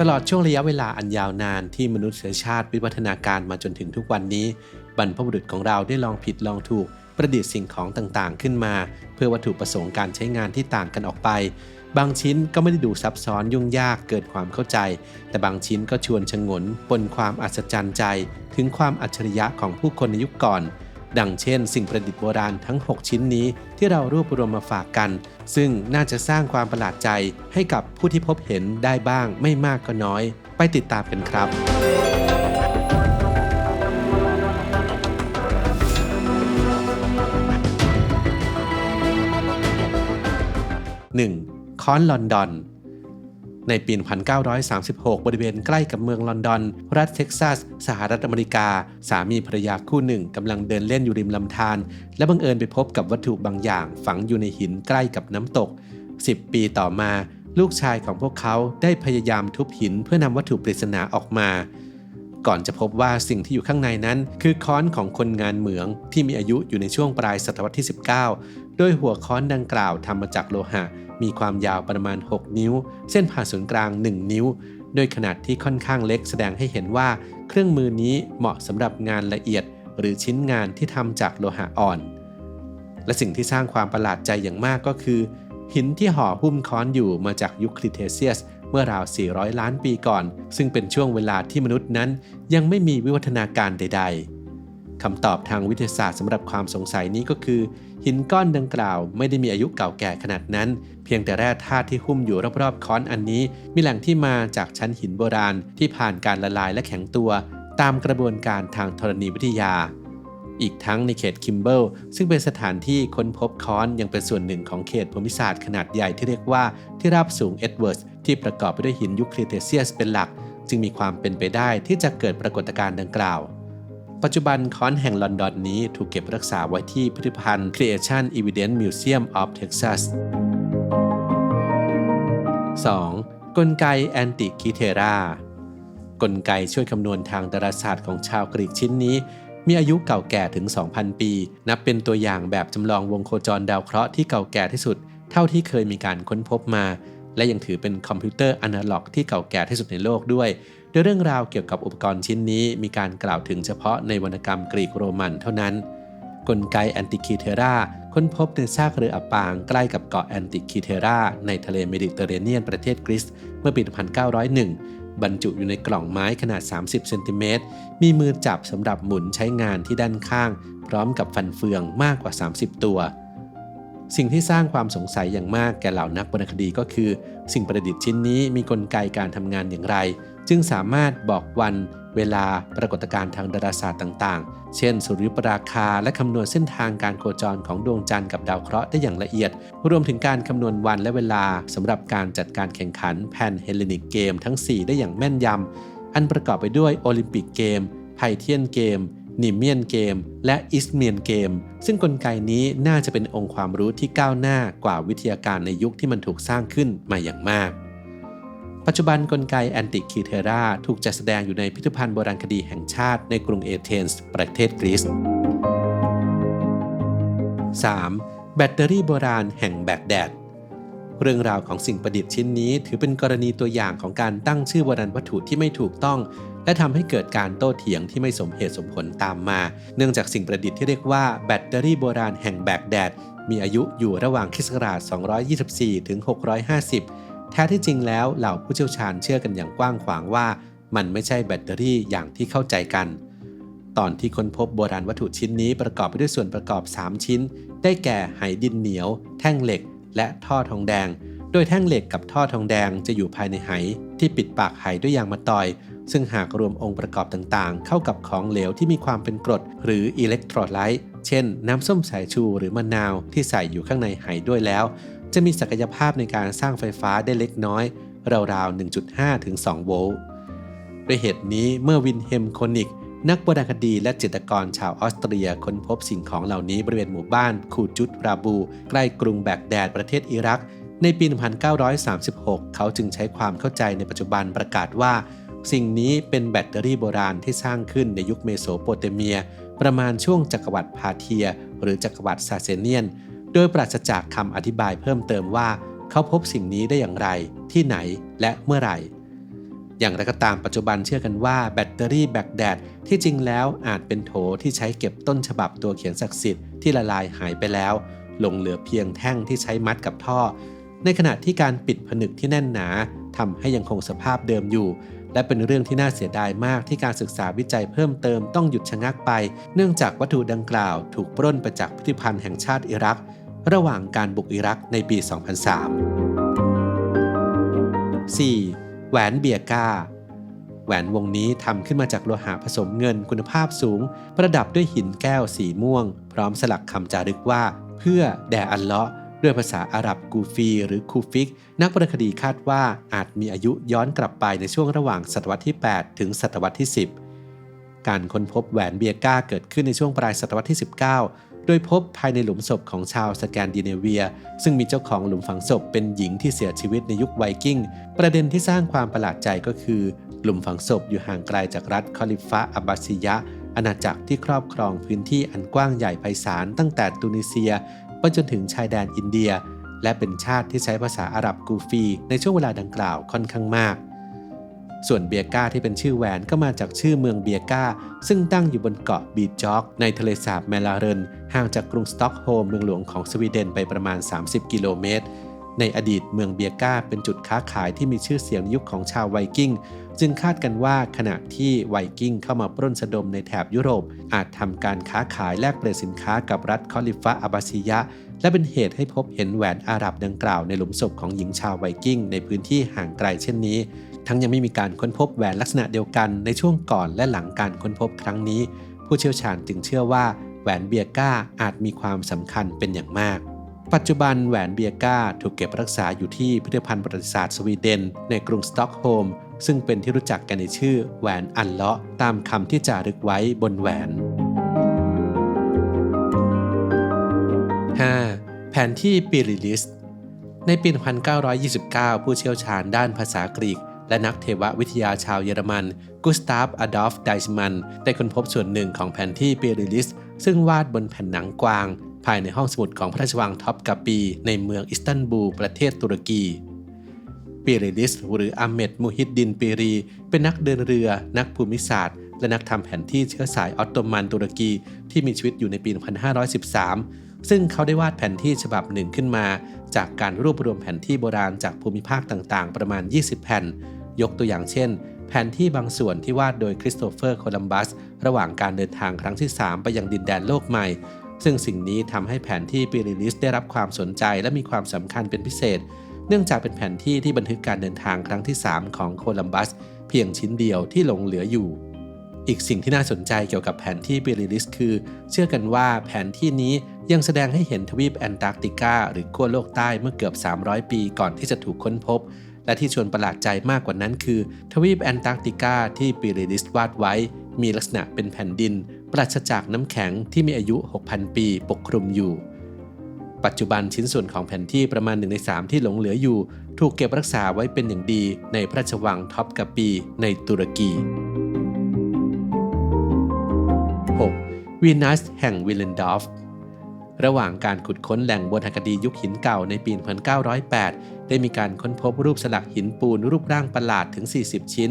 ตลอดช่วงระยะเวลาอันยาวนานที่มนุษยชาติวิวัฒนาการมาจนถึงทุกวันนี้บรรพบุรุษของเราได้ลองผิดลองถูกประดิษฐ์สิ่งของต่างๆขึ้นมาเพื่อวัตถุประสงค์การใช้งานที่ต่างกันออกไปบางชิ้นก็ไม่ได้ดูซับซ้อนยุ่งยากเกินความเข้าใจแต่บางชิ้นก็ชวนชงนปนความอัศจรรย์ใจถึงความอัจฉริยะของผู้คนในยุคก่อนดังเช่นสิ่งประดิษฐ์โบราณทั้ง6ชิ้นนี้ที่เรารวบรวมมาฝากกันซึ่งน่าจะสร้างความประหลาดใจให้กับผู้ที่พบเห็นได้บ้างไม่มากก็น้อยไปติดตามกันครับ 1. ค้อนลอนดอนในปี 1936 บริเวณใกล้กับเมืองลอนดอนรัฐเท็กซัสสหรัฐอเมริกาสามีภรรยาคู่หนึ่งกำลังเดินเล่นอยู่ริมลำธารและบังเอิญไปพบกับวัตถุบางอย่างฝังอยู่ในหินใกล้กับน้ำตก10 ปีต่อมาลูกชายของพวกเขาได้พยายามทุบหินเพื่อนำวัตถุปริศนาออกมาก่อนจะพบว่าสิ่งที่อยู่ข้างในนั้นคือค้อนของคนงานเหมืองที่มีอายุอยู่ในช่วงปลายศตวรรษที่ 19โดยหัวค้อนดังกล่าวทำมาจากโลหะมีความยาวประมาณ6 นิ้วเส้นผ่าศูนย์กลาง1 นิ้วโดยขนาดที่ค่อนข้างเล็กแสดงให้เห็นว่าเครื่องมือนี้เหมาะสำหรับงานละเอียดหรือชิ้นงานที่ทำจากโลหะอ่อนและสิ่งที่สร้างความประหลาดใจอย่างมากก็คือหินที่ห่อหุ้มค้อนอยู่มาจากยุคคริเทเซียสเมื่อราว400 ล้านปีก่อนซึ่งเป็นช่วงเวลาที่มนุษย์นั้นยังไม่มีวิวัฒนาการใดๆคำตอบทางวิทยาศาสตร์สำหรับความสงสัยนี้ก็คือหินก้อนดังกล่าวไม่ได้มีอายุเก่าแก่ขนาดนั้นเพียงแต่แร่ธาตุที่หุ้มอยู่รอบๆค้อนอันนี้มีแหล่งที่มาจากชั้นหินโบราณที่ผ่านการละลายและแข็งตัวตามกระบวนการทางธรณีวิทยาอีกทั้งในเขตคิมเบิลซึ่งเป็นสถานที่ค้นพบค้อนยังเป็นส่วนหนึ่งของเขตภูมิศาสตร์ขนาดใหญ่ที่เรียกว่าที่ราบสูงเอ็ดเวิร์ดที่ประกอบไปด้วยหินยุคคริเทเซียสเป็นหลักจึงมีความเป็นไปได้ที่จะเกิดปรากฏการณ์ดังกล่าวปัจจุบันค้อนแห่งลอนดอนนี้ถูกเก็บรักษาไว้ที่พิพิธภัณฑ์ Creation Evidence Museum of Texas 2. กลไกแอนติคิเทรากลไกช่วยคำนวณทางดาราศาสตร์ของชาวกรีกชิ้นนี้มีอายุเก่าแก่ถึง 2,000 ปีนับเป็นตัวอย่างแบบจำลองวงโคจรดาวเคราะห์ที่เก่าแก่ที่สุดเท่าที่เคยมีการค้นพบมาและยังถือเป็นคอมพิวเตอร์อนาล็อกที่เก่าแก่ที่สุดในโลกด้วยโดยเรื่องราวเกี่ยวกับอุปกรณ์ชิ้นนี้มีการกล่าวถึงเฉพาะในวรรณกรรมกรีกโรมันเท่านั้นกลไกแอนติคิเทราค้นพบในซากเรืออับปางใกล้กับเกาะแอนติคิเทราในทะเลเมดิเตอร์เรเนียนประเทศกรีซเมื่อปี 1901 บรรจุอยู่ในกล่องไม้ขนาด 30 เซนติเมตรมีมือจับสำหรับหมุนใช้งานที่ด้านข้างพร้อมกับฟันเฟืองมากกว่า 30 ตัวสิ่งที่สร้างความสงสัยอย่างมากแก่เหล่านักวรรณคดีก็คือสิ่งประดิษฐ์ชิ้นนี้มีกลไกการทำงานอย่างไรจึงสามารถบอกวันเวลาปรากฏการณ์ทางดาราศาสตร์ต่างๆเช่นสุริยุปราคาและคำนวณเส้นทางการโคจรของดวงจันทร์กับดาวเคราะห์ได้อย่างละเอียดรวมถึงการคำนวณวันและเวลาสำหรับการจัดการแข่งขันแพนเฮเลนิกเกมทั้ง4ได้อย่างแม่นยำอันประกอบไปด้วยโอลิมปิกเกมไพเทียนเกมนิเมียนเกมและอิสเมียนเกมซึ่งกลไกนี้น่าจะเป็นองค์ความรู้ที่ก้าวหน้ากว่าวิทยาการในยุคที่มันถูกสร้างขึ้นมาอย่างมากปัจจุบันกลไกแอนติคิเทราถูกจัดแสดงอยู่ในพิพิธภัณฑ์โบราณคดีแห่งชาติในกรุงเอเธนส์ประเทศกรีซ 3. แบตเตอรี่โบราณแห่งแบกแดดเรื่องราวของสิ่งประดิษฐ์ชิ้นนี้ถือเป็นกรณีตัวอย่างของการตั้งชื่อโบราณวัตถุที่ไม่ถูกต้องและทำให้เกิดการโต้เถียงที่ไม่สมเหตุสมผลตามมาเนื่องจากสิ่งประดิษฐ์ที่เรียกว่าแบตเตอรี่โบราณแห่งแบกแดดมีอายุอยู่ระหว่างคริสต์ศักราช224ถึง650แท้ที่จริงแล้วเหล่าผู้เชี่ยวชาญเชื่อกันอย่างกว้างขวางว่ามันไม่ใช่แบตเตอรี่อย่างที่เข้าใจกันตอนที่ค้นพบโบราณวัตถุชิ้นนี้ประกอบไปด้วยส่วนประกอบ3ชิ้นได้แก่ไหดินเหนียวแท่งเหล็กและท่อทองแดงโดยแท่งเหล็กกับท่อทองแดงจะอยู่ภายในไหที่ปิดปากไหด้วยยางมะตอยซึ่งหากรวมองค์ประกอบต่างๆเข้ากับของเหลวที่มีความเป็นกรดหรืออิเล็กโทรไลต์เช่นน้ำส้มสายชูหรือมะนาวที่ใส่อยู่ข้างในไหด้วยแล้วจะมีศักยภาพในการสร้างไฟฟ้าได้เล็กน้อยราวๆ 1.5 ถึง 2 โวลต์ด้วยเหตุนี้เมื่อวินเฮมโคนิกนักโบราณคดีและจิตรกรชาวออสเตรียค้นพบสิ่งของเหล่านี้บริเวณหมู่บ้านคูจุดราบูใกล้กรุงแบกแดดประเทศอิรักในปี 1936 เขาจึงใช้ความเข้าใจในปัจจุบันประกาศว่าสิ่งนี้เป็นแบตเตอรี่โบราณที่สร้างขึ้นในยุคเมโสโปเตเมียประมาณช่วงจักรวรรดิพาเทียหรือจักรวรรดิซาเซเนียนโดยปราศจากคำอธิบายเพิ่มเติมว่าเขาพบสิ่งนี้ได้อย่างไรที่ไหนและเมื่อไหร่ อย่างไรก็ตามปัจจุบันเชื่อกันว่าแบตเตอรี่แบกแดดที่จริงแล้วอาจเป็นโถที่ใช้เก็บต้นฉบับตัวเขียนศักดิ์สิทธิ์ที่ละลายหายไปแล้วหลงเหลือเพียงแท่งที่ใช้มัดกับท่อในขณะที่การปิดผนึกที่แน่นหนาทำให้ยังคงสภาพเดิมอยู่และเป็นเรื่องที่น่าเสียดายมากที่การศึกษาวิจัยเพิ่มเติมต้องหยุดชะงักไปเนื่องจากวัตถุดังกล่าวถูกปล้นไปจากพิพิธภัณฑ์แห่งชาติอิรักระหว่างการบุกอิรักในปี 2003 4. แหวนเบียก้าแหวนวงนี้ทำขึ้นมาจากโลหะผสมเงินคุณภาพสูงประดับด้วยหินแก้วสีม่วงพร้อมสลักคำจารึกว่าเพื่อแด่อัลเลาะห์ด้วยภาษาอาหรับกูฟีหรือคูฟิกนักวรรณคดีคาดว่าอาจมีอายุย้อนกลับไปในช่วงระหว่างศตวรรษที่ 8 ถึงศตวรรษที่ 10 การค้นพบแหวนเบียก้าเกิดขึ้นในช่วงปลายศตวรรษที่ 19 โดยพบภายในหลุมศพของชาวสแกนดิเนเวียซึ่งมีเจ้าของหลุมฝังศพเป็นหญิงที่เสียชีวิตในยุคไวกิ้งประเด็นที่สร้างความประหลาดใจก็คือหลุมฝังศพอยู่ห่างไกลจากรัฐคอลิฟะอับบาซียะอาณาจักรที่ครอบครองพื้นที่อันกว้างใหญ่ไพศาลตั้งแต่ตูนิเซียไปจนถึงชายแดนอินเดียและเป็นชาติที่ใช้ภาษาอาหรับกูฟีในช่วงเวลาดังกล่าวค่อนข้างมากส่วนเบียก้าที่เป็นชื่อแหวนก็มาจากชื่อเมืองเบียก้าซึ่งตั้งอยู่บนเกาะบีจอกในทะเลสาบแมลาเรนห่างจากกรุงสต็อกโฮล์มเมืองหลวงของสวีเดนไปประมาณ30กิโลเมตรในอดีตเมืองเบียก้าเป็นจุดค้าขายที่มีชื่อเสียงยุคของชาวไวกิ้งจึงคาดกันว่าขณะที่ไวกิ้งเข้ามาปล้นสะดมในแถบยุโรปอาจทำการค้าขายแลกเปลี่ยนสินค้ากับรัฐคอลิฟะอับบาซียะและเป็นเหตุให้พบเห็นแหวนอาหรับดังกล่าวในหลุมศพของหญิงชาวไวกิ้งในพื้นที่ห่างไกลเช่นนี้ทั้งยังไม่มีการค้นพบแหวนลักษณะเดียวกันในช่วงก่อนและหลังการค้นพบครั้งนี้ผู้เชี่ยวชาญจึงเชื่อว่าแหวนเบียก้าอาจมีความสำคัญเป็นอย่างมากปัจจุบันแหวนเบียก้าถูกเก็บรักษาอยู่ที่พิพิธภัณฑ์ประวัติศาสตร์สวีเดนในกรุงสต็อกโฮล์มซึ่งเป็นที่รู้จักกันในชื่อแหวนอัลเลาะห์ตามคำที่จารึกไว้บนแหวน 5. แผนที่ปิริลิสในปี 1929 ผู้เชี่ยวชาญด้านภาษากรีกและนักเทววิทยาชาวเยอรมันกุสตาฟอดอล์ฟไดส์มันได้ค้นพบส่วนหนึ่งของแผนที่ปิริลิสซึ่งวาดบนแผ่นหนังกวางภายในห้องสมุดของพระราชวังท็อปกาปีในเมืองอิสตันบูลประเทศตุรกีปิริลิสหรืออาเมดมูฮิดดินปิรีเป็นนักเดินเรือนักภูมิศาสตร์และนักทำแผนที่เชื้อสายออตโตมันตุรกีที่มีชีวิตอยู่ในปี 1513 ซึ่งเขาได้วาดแผนที่ฉบับหนึ่งขึ้นมาจากการรวบรวมแผนที่โบราณจากภูมิภาคต่างๆประมาณ20แผ่นยกตัวอย่างเช่นแผนที่บางส่วนที่วาดโดยคริสโตเฟอร์โคลัมบัสระหว่างการเดินทางครั้งที่3ไปยังดินแดนโลกใหม่ซึ่งสิ่งนี้ทำให้แผนที่ปิริลิสได้รับความสนใจและมีความสำคัญเป็นพิเศษเนื่องจากเป็นแผนที่ที่บันทึกการเดินทางครั้งที่3ของโคลัมบัสเพียงชิ้นเดียวที่หลงเหลืออยู่อีกสิ่งที่น่าสนใจเกี่ยวกับแผนที่ปิริลิสคือเชื่อกันว่าแผนที่นี้ยังแสดงให้เห็นทวีปแอนตาร์กติกาหรือขั้วโลกใต้เมื่อเกือบ300ปีก่อนที่จะถูกค้นพบและที่ชวนประหลาดใจมากกว่านั้นคือทวีปแอนตาร์กติกาที่ปิริลิสวาดไว้มีลักษณะเป็นแผ่นดินปราศจากน้ำแข็งที่มีอายุ 6,000 ปีปกคลุมอยู่ปัจจุบันชิ้นส่วนของแผนที่ประมาณ1 ใน 3ที่หลงเหลืออยู่ถูกเก็บรักษาไว้เป็นอย่างดีในพระราชวังท็อปกาปีในตุรกี 6. วีนัสแห่งวิลเลนดอร์ฟระหว่างการขุดค้นแหล่งโบราณคดียุคหินเก่าในปี 1908 ได้มีการค้นพบรูปสลักหินปูนรูปร่างประหลาดถึง 40 ชิ้น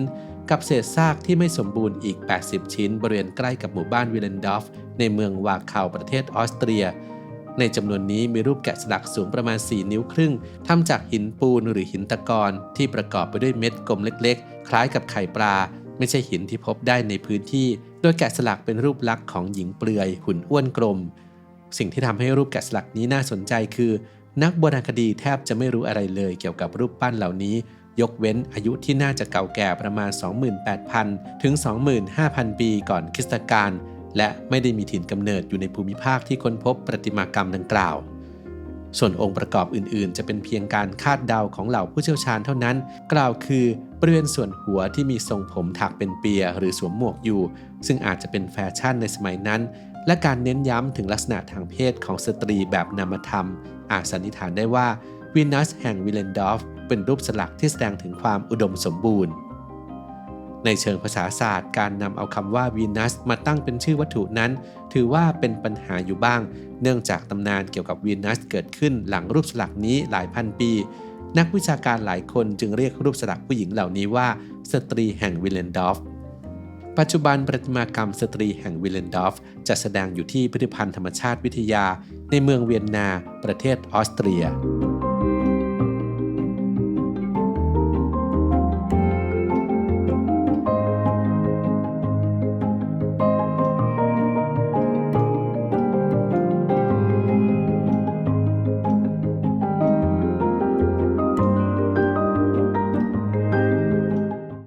กับเศษซากที่ไม่สมบูรณ์อีก 80 ชิ้นบริเวณใกล้กับหมู่บ้านวิลเลนดอร์ฟในเมืองวาคาวประเทศออสเตรียในจำนวนนี้มีรูปแกะสลักสูงประมาณ 4 นิ้วครึ่งทำจากหินปูนหรือหินตะกอนที่ประกอบไปด้วยเม็ดกลมเล็กๆคล้ายกับไข่ปลาไม่ใช่หินที่พบได้ในพื้นที่โดยแกะสลักเป็นรูปลักษณ์ของหญิงเปลือยหุ่นอ้วนกลมสิ่งที่ทำให้รูปแกะสลักนี้น่าสนใจคือนักโบราณคดีแทบจะไม่รู้อะไรเลยเกี่ยวกับรูปปั้นเหล่านี้ยกเว้นอายุที่น่าจะเก่าแก่ประมาณ 28,000 ถึง 25,000 ปีก่อนคริสตกาลและไม่ได้มีถิ่นกำเนิดอยู่ในภูมิภาคที่ค้นพบประติมากรรมดังกล่าวส่วนองค์ประกอบอื่นๆจะเป็นเพียงการคาดเดาของเหล่าผู้เชี่ยวชาญเท่านั้นกล่าวคือบริเวณส่วนหัวที่มีทรงผมถักเป็นเปียหรือสวมหมวกอยู่ซึ่งอาจจะเป็นแฟชั่นในสมัยนั้นและการเน้นย้ำถึงลักษณะทางเพศของสตรีแบบนามธรรมอาจสันนิษฐานได้ว่าวีนัสแห่งวิลเลนดอร์ฟเป็นรูปสลักที่แสดงถึงความอุดมสมบูรณ์ในเชิงภาษาศาสตร์การนำเอาคำว่าวีนัสมาตั้งเป็นชื่อวัตถุนั้นถือว่าเป็นปัญหาอยู่บ้างเนื่องจากตำนานเกี่ยวกับวีนัสเกิดขึ้นหลังรูปสลักนี้หลายพันปี นักวิชาการหลายคนจึงเรียกรูปสลักผู้หญิงเหล่านี้ว่าสตรีแห่งวิลเลนดอร์ฟปัจจุบันประติมากรรมสตรีแห่งวิลเลนดอร์ฟจะแสดงอยู่ที่พิพิธภัณฑ์ธรรมชาติวิทยาในเมืองเวียนนาประเทศออสเตรีย